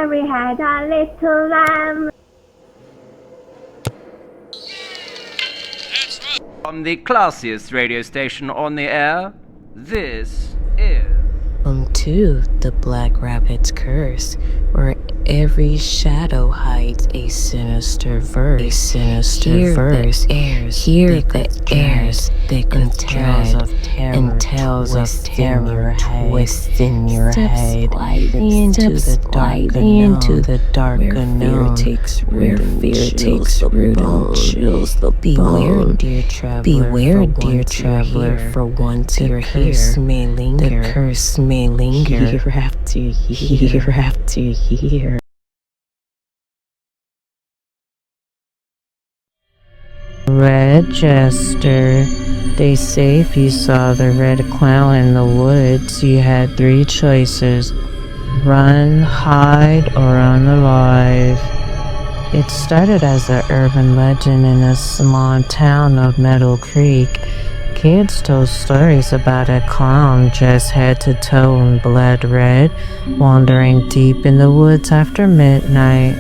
Mary had a little lamb. From the classiest radio station on the air, this is... Welcome to the Black Rabbit's Curse, where every shadow hides a sinister verse. Hear the airs thick with dread and tales of terror twist in your head into the dark unknown, where fear takes root and chills the bone. Beware, dear traveler, for once you're here, the curse may linger year after year. Red Jester. They say if you saw the red clown in the woods, you had three choices: run, hide, or run alive. It started as an urban legend in a small town of Marrow Creek. Kids told stories about a clown dressed head to toe in blood red, wandering deep in the woods after midnight.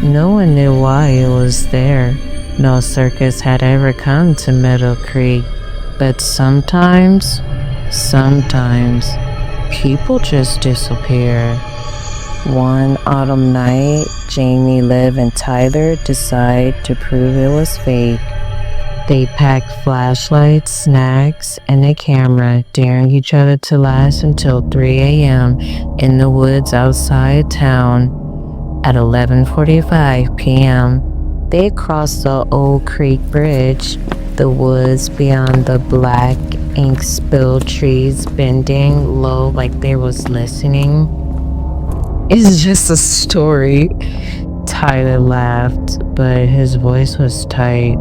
No one knew why it was there. No circus had ever come to Marrow Creek. But sometimes, people just disappear. One autumn night, Jamie, Liv, and Tyler decide to prove it was fake. They packed flashlights, snacks, and a camera, daring each other to last until 3 a.m. in the woods outside town. At 11:45 p.m., they crossed the old creek bridge. The woods beyond the black ink-spilled trees bending low like they was listening. It's just a story. Tyler laughed, but his voice was tight.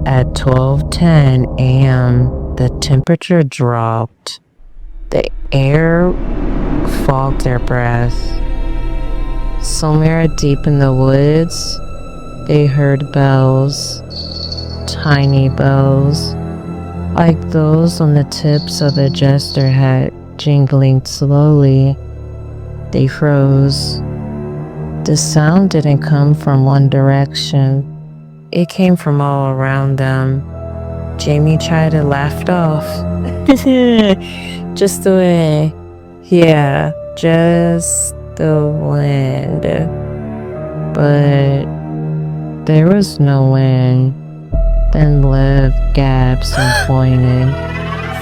At 12:10 a.m., the temperature dropped. The air fogged their breath. Somewhere deep in the woods, they heard bells, tiny bells, like those on the tips of the jester hat, jingling slowly. They froze. The sound didn't come from one direction. It came from all around them. Jamie tried to laugh it off. Just the wind. Yeah, just the wind. But there was no wind. Then Liv gasped and pointed.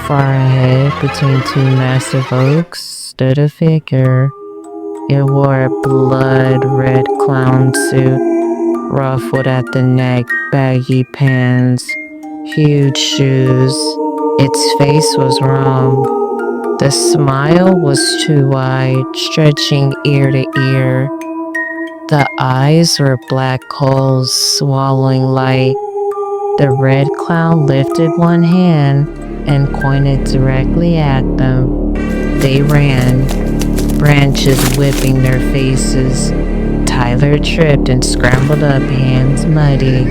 Far ahead, between two massive oaks, stood a figure. It wore a blood-red clown suit, ruffled at the neck, baggy pants, huge shoes. Its face was wrong. The smile was too wide, stretching ear to ear. The eyes were black holes, swallowing light. The red clown lifted one hand and pointed directly at them. They ran, branches whipping their faces. Tyler tripped and scrambled up, hands muddy.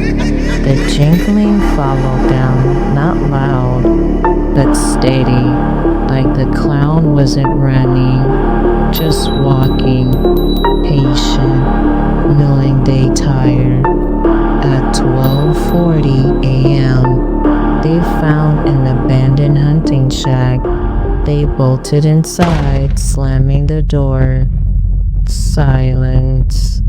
The jingling followed them, not loud, but steady, like the clown wasn't running, just walking, patient, knowing they tired. At 12:40 a.m., they found an abandoned hunting shack. They bolted inside, slamming the door. Silence.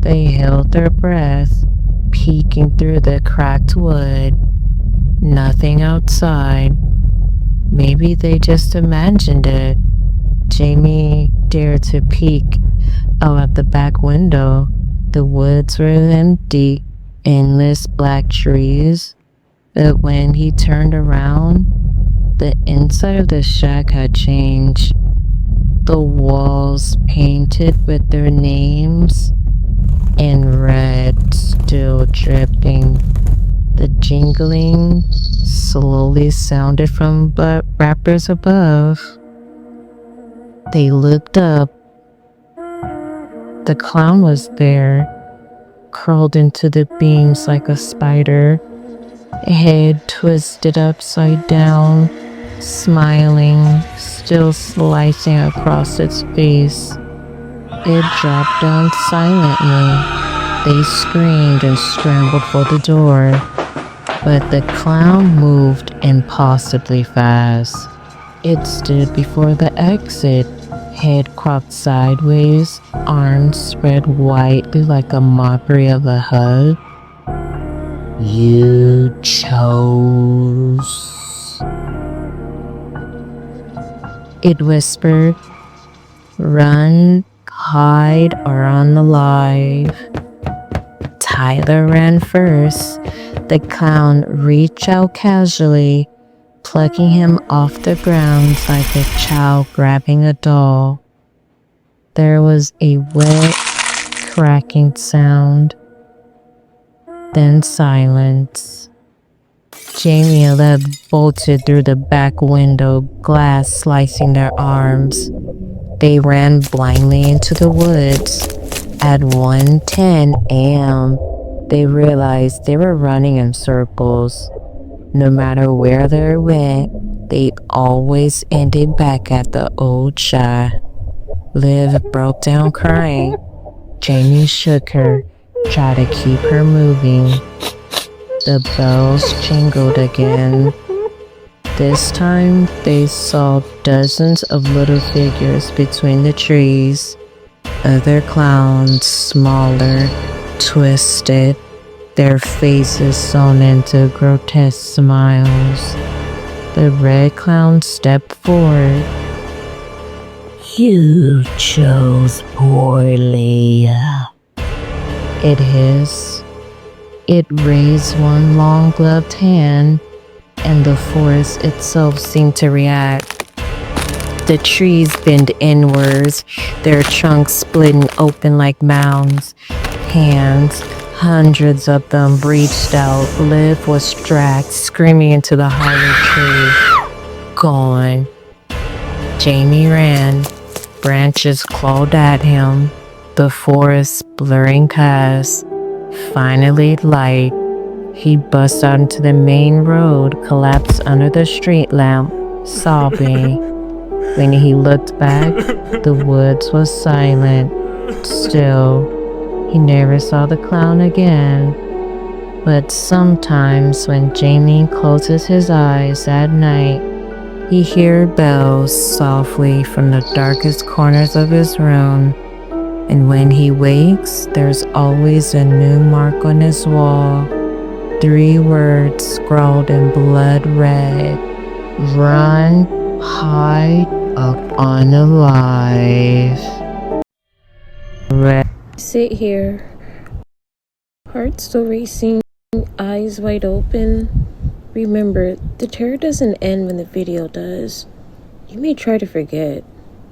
They held their breath, peeking through the cracked wood. Nothing outside. Maybe they just imagined it. Jamie dared to peek out at the back window. The woods were empty, endless black trees. But when he turned around, the inside of the shack had changed. The walls painted with their names in red, still dripping. The jingling slowly sounded from the rafters above. They looked up. The clown was there, curled into the beams like a spider, head twisted upside down, smiling, still slicing across its face. It dropped down silently. They screamed and scrambled for the door, but the clown moved impossibly fast. It stood before the exit, head cropped sideways, arms spread widely like a mockery of a hug. You chose. It whispered, run, hide, or unalive. Tyler ran first. The clown reached out casually, plucking him off the ground like a child grabbing a doll. There was a wet, cracking sound, then silence. Jamie and Lev bolted through the back window, glass slicing their arms. They ran blindly into the woods. At 1:10 a.m., they realized they were running in circles. No matter where they went, they always ended back at the old shack. Liv broke down crying. Jamie shook her, tried to keep her moving. The bells jingled again. This time, they saw dozens of little figures between the trees. Other clowns, smaller, twisted, their faces sewn into grotesque smiles. The red clown stepped forward. You chose poorly. It hissed. It raised one long gloved hand, and the forest itself seemed to react. The trees bent inwards, their trunks splitting open like mounds. Hands, hundreds of them, reached out. Liv was dragged, screaming into the hollow tree. Gone. Jamie ran. Branches clawed at him. The forest blurring past. Finally light. He bust out into the main road, collapsed under the street lamp, sobbing. When he looked back, the woods was silent. Still, he never saw the clown again. But sometimes when Jamie closes his eyes at night, he hears bells softly from the darkest corners of his room. And when he wakes, there's always a new mark on his wall. 3 words scrawled in blood red. Run, hide, up on alive. Red. Sit here, heart still racing, eyes wide open. Remember, the terror doesn't end when the video does. You may try to forget,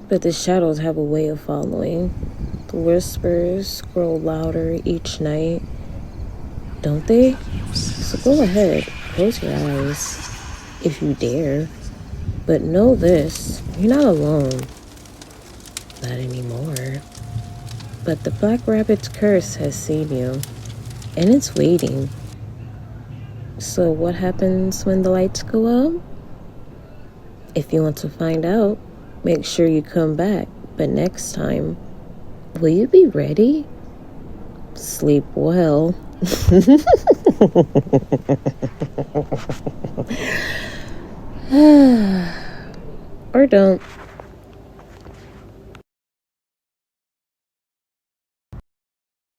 but the shadows have a way of following. The whispers grow louder each night, don't they? So go ahead, close your eyes, if you dare. But know this, you're not alone. Not anymore. But the Black Rabbit's curse has seen you, and it's waiting. So what happens when the lights go out? If you want to find out, make sure you come back. But next time, will you be ready? Sleep well. Or don't.